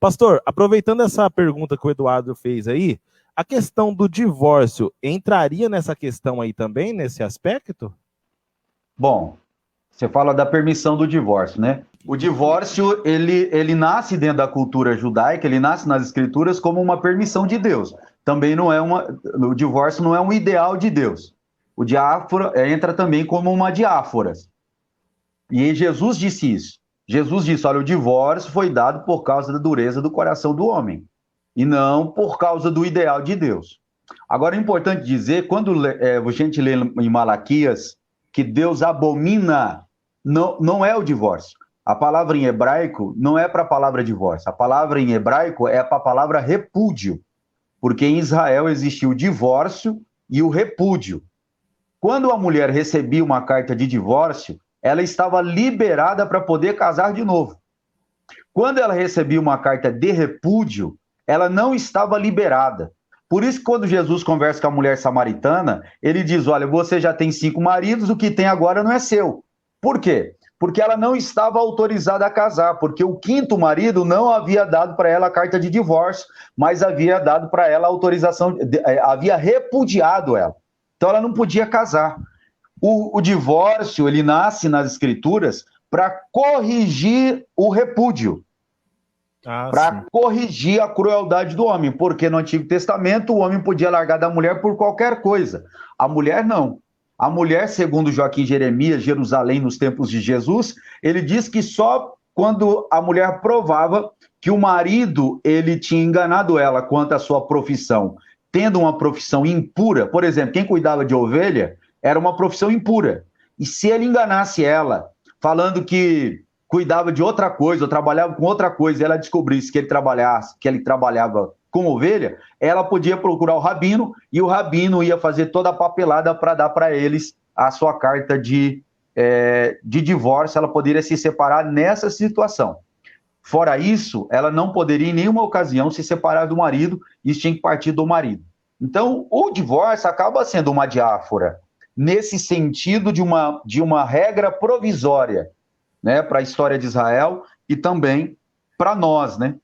Pastor, aproveitando essa pergunta que o Eduardo fez aí, a questão do divórcio entraria nessa questão aí também, nesse aspecto? Bom, você fala da permissão do divórcio, né? O divórcio, ele nasce dentro da cultura judaica, ele nasce nas escrituras como uma permissão de Deus. Também não é o divórcio não é um ideal de Deus. O diáfora entra também como uma diáfora. E Jesus disse isso. Jesus disse, olha, o divórcio foi dado por causa da dureza do coração do homem, e não por causa do ideal de Deus. Agora, é importante dizer, quando a gente lê em Malaquias, que Deus abomina, não é o divórcio. A palavra em hebraico não é para a palavra divórcio. A palavra em hebraico é para a palavra repúdio, porque em Israel existia o divórcio e o repúdio. Quando a mulher recebia uma carta de divórcio, ela estava liberada para poder casar de novo. Quando ela recebia uma carta de repúdio, ela não estava liberada. Por isso, quando Jesus conversa com a mulher samaritana, ele diz, olha, você já tem 5 maridos, o que tem agora não é seu. Por quê? Porque ela não estava autorizada a casar, porque o 5º marido não havia dado para ela a carta de divórcio, mas havia dado para ela a autorização, havia repudiado ela. Então ela não podia casar. O divórcio, ele nasce nas escrituras para corrigir o repúdio, para corrigir a crueldade do homem, porque no Antigo Testamento o homem podia largar da mulher por qualquer coisa, a mulher não. A mulher, segundo Joaquim Jeremias, Jerusalém, nos tempos de Jesus, ele diz que só quando a mulher provava que o marido ele tinha enganado ela quanto à sua profissão, tendo uma profissão impura, por exemplo, quem cuidava de ovelha era uma profissão impura. E se ele enganasse ela, falando que cuidava de outra coisa, ou trabalhava com outra coisa, e ela descobrisse que ele trabalhava com ovelha, ela podia procurar o rabino, e o rabino ia fazer toda a papelada para dar para eles a sua carta de divórcio, ela poderia se separar nessa situação. Fora isso, ela não poderia em nenhuma ocasião se separar do marido, isso tinha que partir do marido. Então, o divórcio acaba sendo uma diáfora, nesse sentido de uma regra provisória, né, para a história de Israel e também para nós, né?